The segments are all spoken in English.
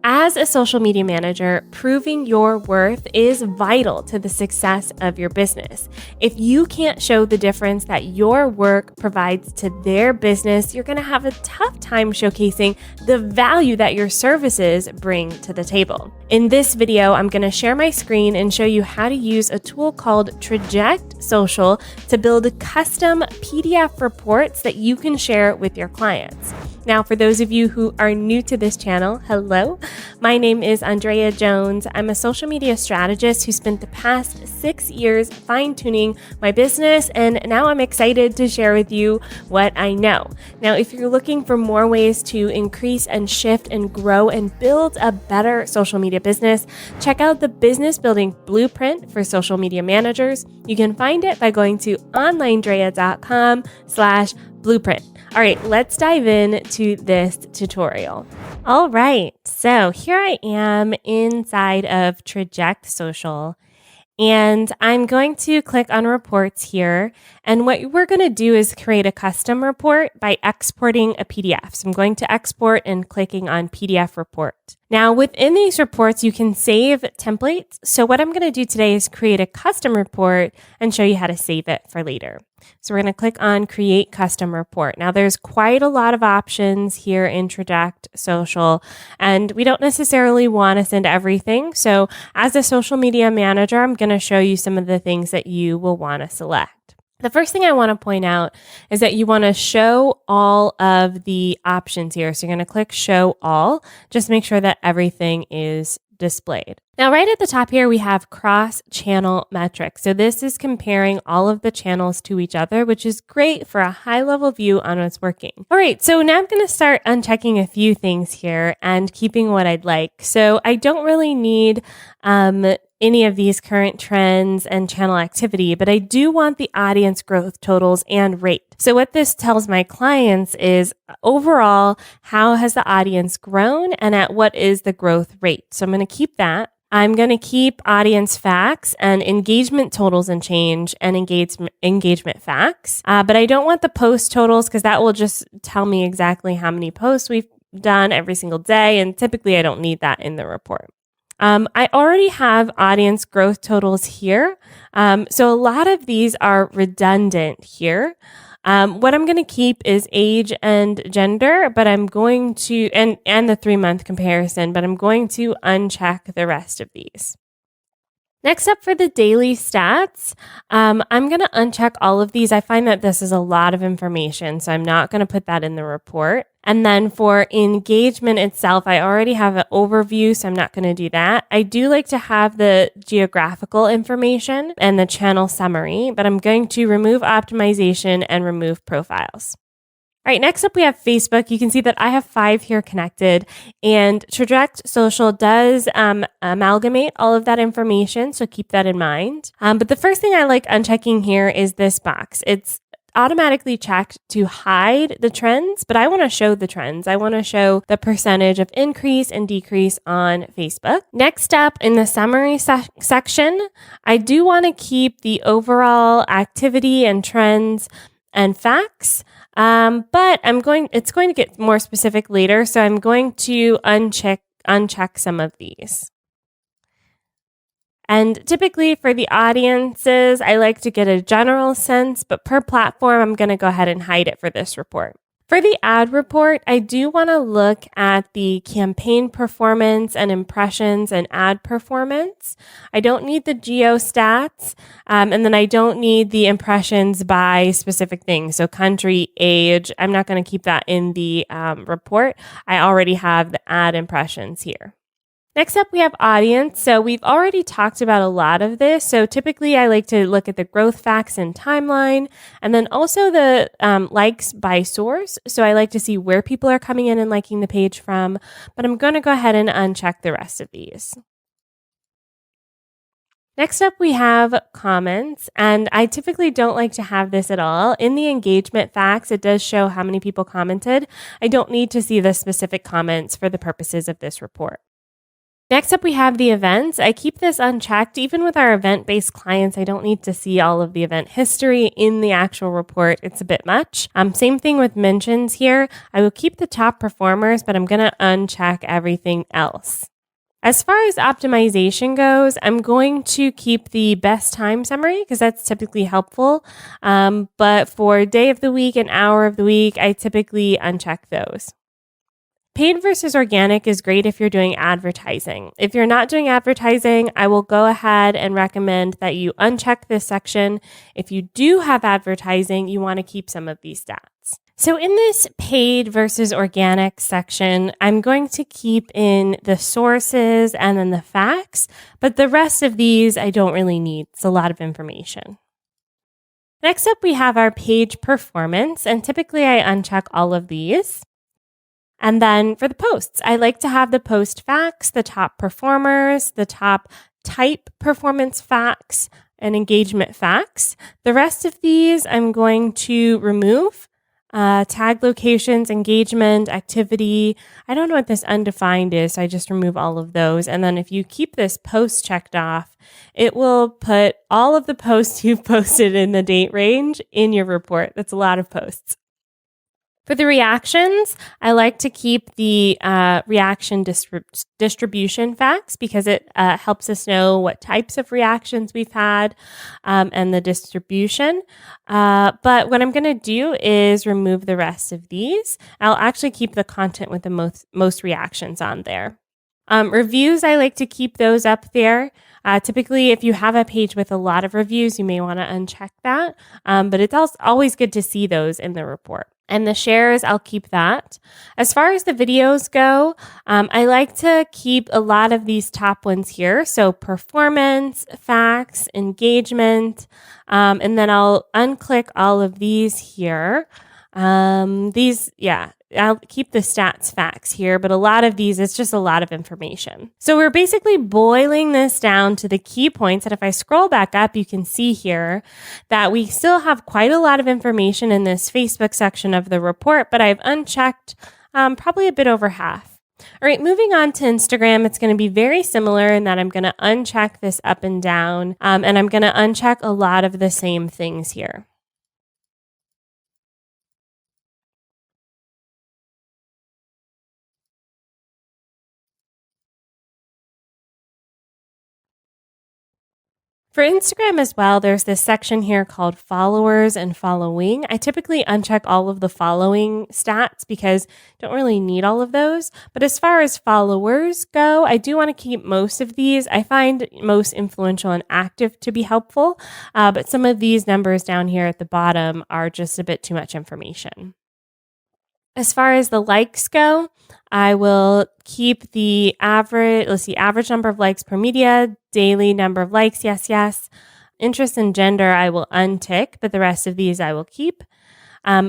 As a social media manager, proving your worth is vital to the success of your business. If you can't show the difference that your work provides to their business, you're going to have a tough time showcasing the value that your services bring to the table. In this video, I'm going to share my screen and show you how to use a tool called Traject Social to build custom PDF reports that you can share with your clients. Now, for those of you who are new to this channel, hello. My name is Andrea Jones. I'm a social media strategist who spent the past 6 years fine-tuning my business, and now I'm excited to share with you what I know. Now, if you're looking for more ways to increase and shift and grow and build a better social media business, check out the Business Building Blueprint for Social Media Managers. You can find it by going to onlinedrea.com/blueprint. All right, let's dive into this tutorial. All right, so here I am inside of Traject Social, and I'm going to click on reports here. And what we're going to do is create a custom report by exporting a PDF. So I'm going to export and clicking on PDF report. Now within these reports, you can save templates. So what I'm going to do today is create a custom report and show you how to save it for later. So we're going to click on Create Custom Report. Now there's quite a lot of options here in Traject Social, and we don't necessarily want to send everything. So as a social media manager, I'm going to show you some of the things that you will want to select. The first thing I want to point out is that you want to show all of the options here. So you're going to click Show All. Just make sure that everything is displayed. Now, right at the top here, we have cross-channel metrics. So this is comparing all of the channels to each other, which is great for a high-level view on what's working. All right, so now I'm going to start unchecking a few things here and keeping what I'd like. So I don't really need any of these current trends and channel activity, but I do want the audience growth totals and rate. So what this tells my clients is overall, how has the audience grown and at what is the growth rate? So I'm going to keep that. I'm going to keep audience facts and engagement totals and change and engagement facts. But I don't want the post totals because that will just tell me exactly how many posts we've done every single day. And typically I don't need that in the report. I already have audience growth totals here. So a lot of these are redundant here. What I'm going to keep is age and gender, but I'm going to, and the 3-month comparison, but I'm going to uncheck the rest of these. Next up for the daily stats, I'm going to uncheck all of these. I find that this is a lot of information, so I'm not going to put that in the report. And then for engagement itself, I already have an overview, so I'm not going to do that. I do like to have the geographical information and the channel summary, but I'm going to remove optimization and remove profiles. All right, next up we have Facebook. You can see that I have 5 here connected, and Traject Social does amalgamate all of that information, so keep that in mind. But the first thing I like unchecking here is this box. It's automatically checked to hide the trends, but I want to show the trends. I want to show the percentage of increase and decrease on Facebook. Next up in the summary section, I do want to keep the overall activity and trends and facts. But it's going to get more specific later. So I'm going to uncheck some of these. And typically for the audiences, I like to get a general sense, but per platform, I'm going to go ahead and hide it for this report. For the ad report, I do want to look at the campaign performance and impressions and ad performance. I don't need the geo stats, and then I don't need the impressions by specific things. So country, age, I'm not going to keep that in the report. I already have the ad impressions here. Next up, we have audience. So we've already talked about a lot of this. So typically I like to look at the growth facts and timeline, and then also the likes by source. So I like to see where people are coming in and liking the page from, but I'm going to go ahead and uncheck the rest of these. Next up, we have comments, and I typically don't like to have this at all. In the engagement facts, it does show how many people commented. I don't need to see the specific comments for the purposes of this report. Next up, we have the events. I keep this unchecked. Even with our event-based clients, I don't need to see all of the event history in the actual report. It's a bit much. Same thing with mentions here. I will keep the top performers, but I'm going to uncheck everything else. As far as optimization goes, I'm going to keep the best time summary because that's typically helpful. But for day of the week and hour of the week, I typically uncheck those. Paid versus organic is great if you're doing advertising. If you're not doing advertising, I will go ahead and recommend that you uncheck this section. If you do have advertising, you want to keep some of these stats. So in this paid versus organic section, I'm going to keep in the sources and then the facts, but the rest of these I don't really need. It's a lot of information. Next up, we have our page performance, and typically I uncheck all of these. And then for the posts, I like to have the post facts, the top performers, the top type performance facts, and engagement facts. The rest of these I'm going to remove. Tag locations, engagement, activity. I don't know what this undefined is, so I just remove all of those. And then if you keep this post checked off, it will put all of the posts you've posted in the date range in your report. That's a lot of posts. For the reactions, I like to keep the reaction distribution facts because it helps us know what types of reactions we've had and the distribution. But what I'm going to do is remove the rest of these. I'll actually keep the content with the most reactions on there. Reviews, I like to keep those up there. Typically, if you have a page with a lot of reviews, you may want to uncheck that. But it's also always good to see those in the report. And the shares, I'll keep that. As far as the videos go, I like to keep a lot of these top ones here. So performance, facts, engagement, and then I'll unclick all of these here. I'll keep the stats facts here, but a lot of these, it's just a lot of information. So we're basically boiling this down to the key points. And if I scroll back up, you can see here that we still have quite a lot of information in this Facebook section of the report, but I've unchecked probably a bit over half. All right, moving on to Instagram, it's going to be very similar in that I'm going to uncheck this up and down, and I'm going to uncheck a lot of the same things here. For Instagram as well, there's this section here called followers and following. I typically uncheck all of the following stats because I don't really need all of those. But as far as followers go, I do want to keep most of these. I find most influential and active to be helpful. But some of these numbers down here at the bottom are just a bit too much information. As far as the likes go, I will keep the average number of likes per media, daily number of likes, yes. Interest and gender, I will untick, but the rest of these I will keep.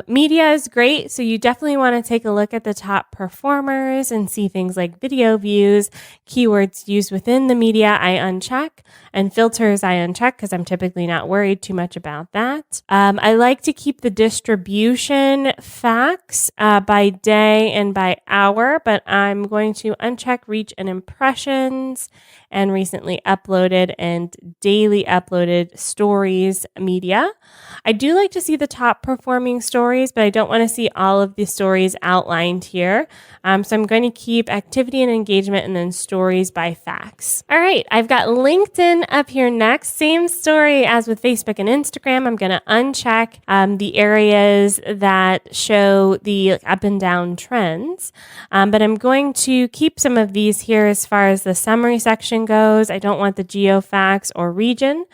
Media is great, so you definitely want to take a look at the top performers and see things like video views, keywords used within the media, I uncheck, and filters I uncheck because I'm typically not worried too much about that. I like to keep the distribution facts by day and by hour, but I'm going to uncheck reach and impressions and recently uploaded and daily uploaded stories media. I do like to see the top performing stories, but I don't want to see all of the stories outlined here. So I'm going to keep activity and engagement and then stories by facts. All right, I've got LinkedIn up here next. Same story as with Facebook and Instagram. I'm going to uncheck the areas that show the up and down trends. But I'm going to keep some of these here as far as the summary section goes. I don't want the geo facts or region.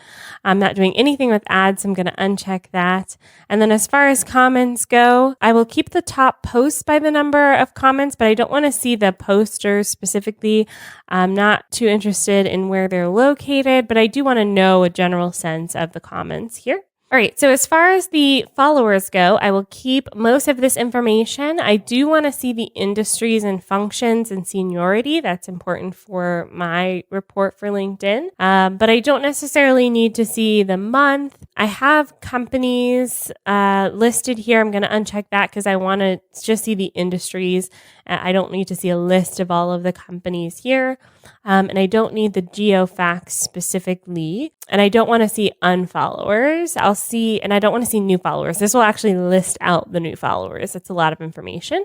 I'm not doing anything with ads, so I'm going to uncheck that. And then as far as comments go, I will keep the top posts by the number of comments, but I don't want to see the posters specifically. I'm not too interested in where they're located, but I do want to know a general sense of the comments here. All right, so as far as the followers go, I will keep most of this information. I do want to see the industries and functions and seniority. That's important for my report for LinkedIn. But I don't necessarily need to see the month. I have companies listed here. I'm going to uncheck that because I want to just see the industries I don't need to see a list of all of the companies here. And I don't need the geo facts specifically. And I don't want to see unfollowers. And I don't want to see new followers. This will actually list out the new followers. It's a lot of information.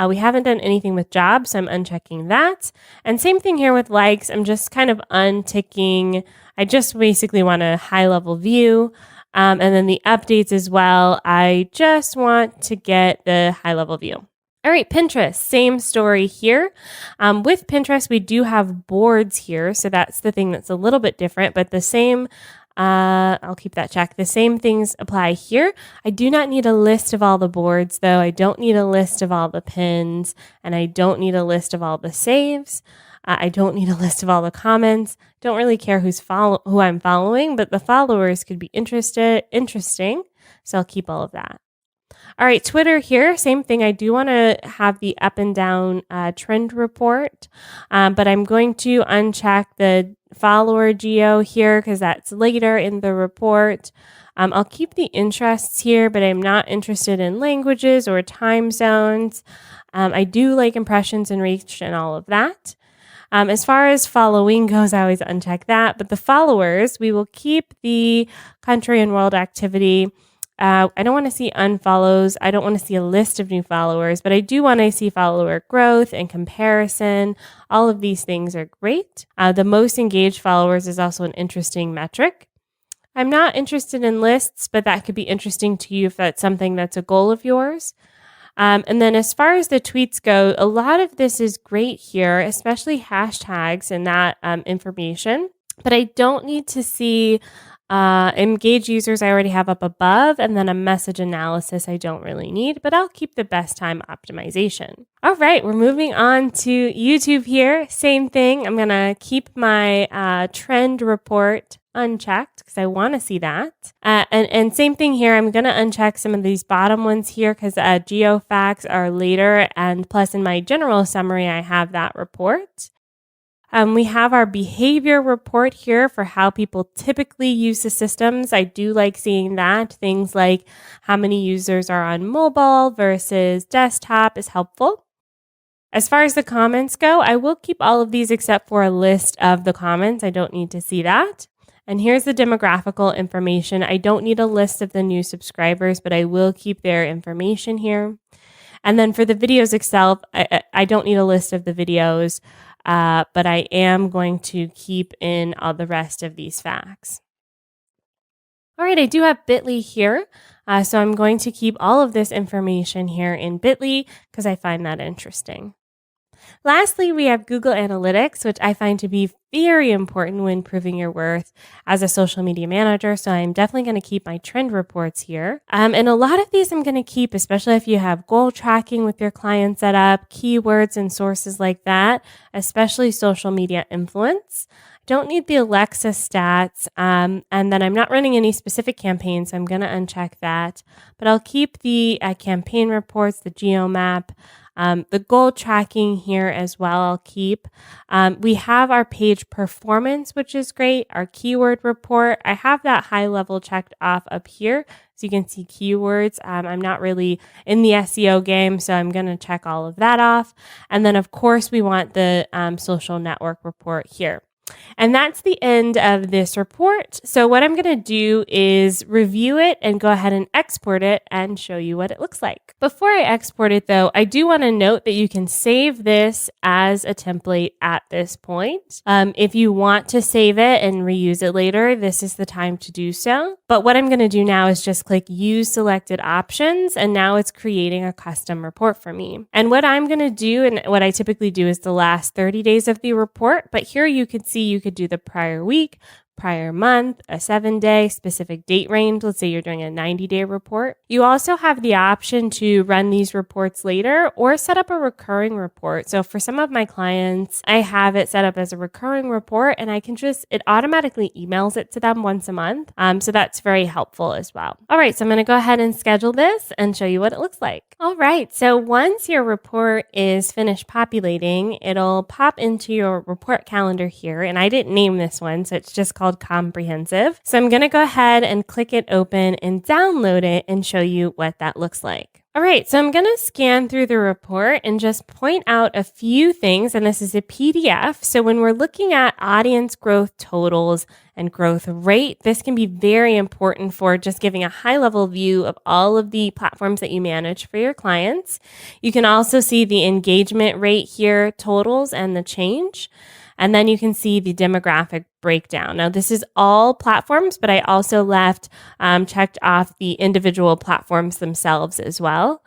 We haven't done anything with jobs, so I'm unchecking that. And same thing here with likes. I'm just kind of unticking. I just basically want a high-level view. And then the updates as well. I just want to get the high-level view. All right, Pinterest, same story here. With Pinterest, we do have boards here. So that's the thing that's a little bit different, but the same I'll keep that check. The same things apply here. I do not need a list of all the boards, though. I don't need a list of all the pins, and I don't need a list of all the saves. I don't need a list of all the comments. Don't really care who I'm following, but the followers could be interesting. So I'll keep all of that. All right, Twitter here, same thing. I do want to have the up and down trend report, but I'm going to uncheck the follower geo here because that's later in the report. I'll keep the interests here, but I'm not interested in languages or time zones. I do like impressions and reach and all of that. As far as following goes, I always uncheck that, but the followers, we will keep the country and world activity. I don't want to see unfollows. I don't want to see a list of new followers, but I do want to see follower growth and comparison. All of these things are great. The most engaged followers is also an interesting metric. I'm not interested in lists, but that could be interesting to you if that's something that's a goal of yours. And then as far as the tweets go, a lot of this is great here, especially hashtags and that information. But I don't need to see engaged users I already have up above, and then a message analysis I don't really need, but I'll keep the best time optimization. All right, we're moving on to YouTube here. Same thing. I'm going to keep my trend report unchecked because I want to see that. And same thing here. I'm going to uncheck some of these bottom ones here because geo facts are later. And plus in my general summary, I have that report. We have our behavior report here for how people typically use the systems. I do like seeing that. Things like how many users are on mobile versus desktop is helpful. As far as the comments go, I will keep all of these except for a list of the comments. I don't need to see that. And here's the demographical information. I don't need a list of the new subscribers, but I will keep their information here. And then for the videos itself, I don't need a list of the videos. But I am going to keep in all the rest of these facts. All right, I do have Bitly here. So I'm going to keep all of this information here in Bitly because I find that interesting. Lastly, we have Google Analytics, which I find to be very important when proving your worth as a social media manager. So I'm definitely going to keep my trend reports here. And a lot of these I'm going to keep, especially if you have goal tracking with your client set up, keywords and sources like that, especially social media influence. Don't need the Alexa stats. And then I'm not running any specific campaigns, so I'm going to uncheck that. But I'll keep the campaign reports, the geo map, the goal tracking here as well, I'll keep. We have our page performance, which is great. Our keyword report, I have that high level checked off up here. So you can see keywords. I'm not really in the SEO game, so I'm going to check all of that off. And then, of course, we want the social network report here. And that's the end of this report. So what I'm going to do is review it and go ahead and export it and show you what it looks like. Before I export it though, I do want to note that you can save this as a template at this point. If you want to save it and reuse it later, this is the time to do so. But what I'm going to do now is just click use selected options, and now it's creating a custom report for me. And what I'm going to do, and what I typically do, is the last 30 days of the report, but here you could see you could do the prior week, prior month, a 7-day, specific date range. Let's say you're doing a 90-day report. You also have the option to run these reports later or set up a recurring report. So for some of my clients, I have it set up as a recurring report, and I can it automatically emails it to them once a month. So that's very helpful as well. All right, so I'm going to go ahead and schedule this and show you what it looks like. All right, so once your report is finished populating, it'll pop into your report calendar here. And I didn't name this one, so it's just called Comprehensive. So I'm going to go ahead and click it open and download it and show you what that looks like. All right, so I'm going to scan through the report and just point out a few things. And this is a PDF. So when we're looking at audience growth totals and growth rate, this can be very important for just giving a high level view of all of the platforms that you manage for your clients. You can also see the engagement rate here, totals, and the change. And then you can see the demographic breakdown. Now, this is all platforms, but I also checked off the individual platforms themselves as well.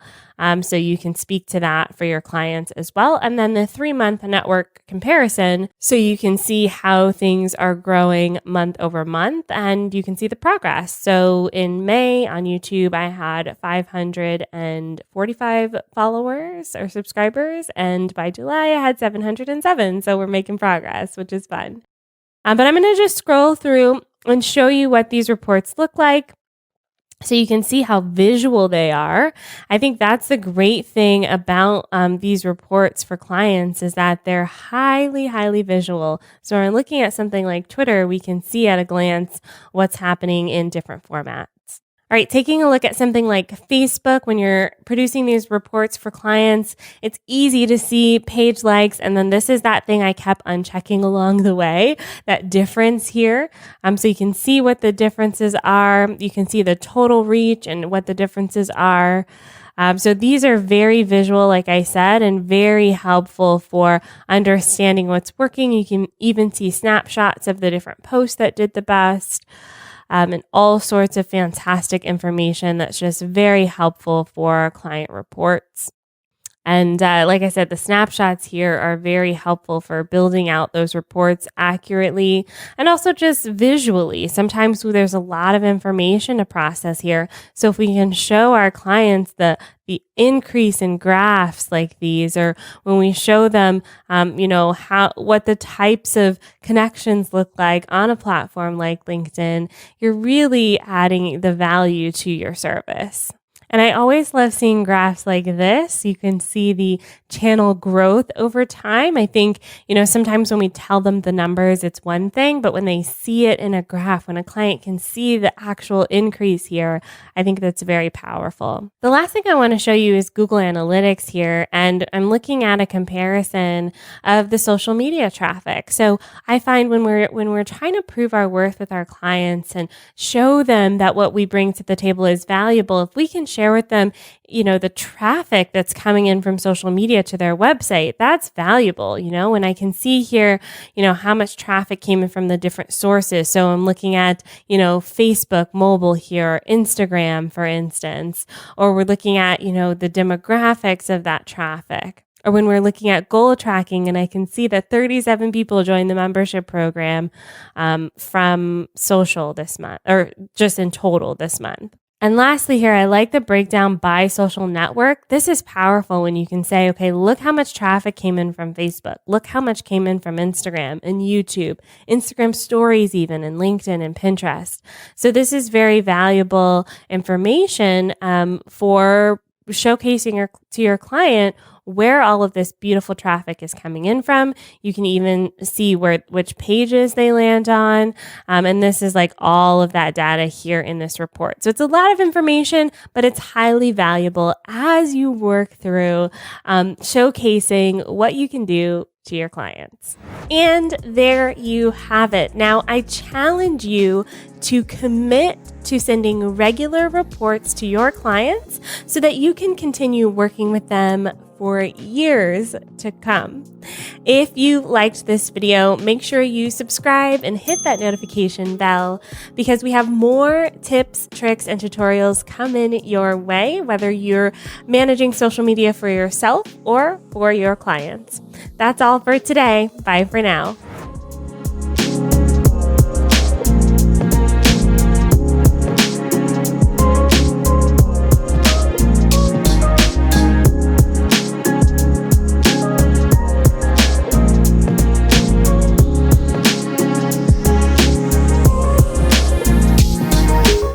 So you can speak to that for your clients as well. And then the 3-month network comparison. So you can see how things are growing month over month and you can see the progress. So in May on YouTube, I had 545 followers or subscribers. And by July, I had 707. So we're making progress, which is fun. But I'm going to just scroll through and show you what these reports look like, so you can see how visual they are. I think that's the great thing about these reports for clients is that they're highly, highly visual. So when we're looking at something like Twitter, we can see at a glance what's happening in different formats. All right, taking a look at something like Facebook, when you're producing these reports for clients, it's easy to see page likes. And then this is that thing I kept unchecking along the way, that difference here. So you can see what the differences are. You can see the total reach and what the differences are. So these are very visual, like I said, and very helpful for understanding what's working. You can even see snapshots of the different posts that did the best. And all sorts of fantastic information that's just very helpful for client reports. And like I said, the snapshots here are very helpful for building out those reports accurately and also just visually. Sometimes there's a lot of information to process here. So if we can show our clients the increase in graphs like these, or when we show them, what the types of connections look like on a platform like LinkedIn, you're really adding the value to your service. And I always love seeing graphs like this. You can see the channel growth over time. I think, sometimes when we tell them the numbers, it's one thing, but when they see it in a graph, when a client can see the actual increase here, I think that's very powerful. The last thing I want to show you is Google Analytics here. And I'm looking at a comparison of the social media traffic. So I find when we're trying to prove our worth with our clients and show them that what we bring to the table is valuable, if we can share with them, the traffic that's coming in from social media to their website, that's valuable, when I can see here, how much traffic came in from the different sources. So I'm looking at, Facebook mobile here, Instagram, for instance, or we're looking at, the demographics of that traffic. Or when we're looking at goal tracking and I can see that 37 people joined the membership program from social this month, or just in total this month. And lastly here, I like the breakdown by social network. This is powerful when you can say, okay, look how much traffic came in from Facebook. Look how much came in from Instagram and YouTube, Instagram stories even, and LinkedIn and Pinterest. So this is very valuable information for showcasing to your client where all of this beautiful traffic is coming in from. You can even see which pages they land on. And this is like all of that data here in this report. So it's a lot of information, but it's highly valuable as you work through showcasing what you can do to your clients. And there you have it. Now, I challenge you to commit to sending regular reports to your clients so that you can continue working with them for years to come. If you liked this video, make sure you subscribe and hit that notification bell because we have more tips, tricks, and tutorials coming your way, whether you're managing social media for yourself or for your clients. That's all for today. Bye for now.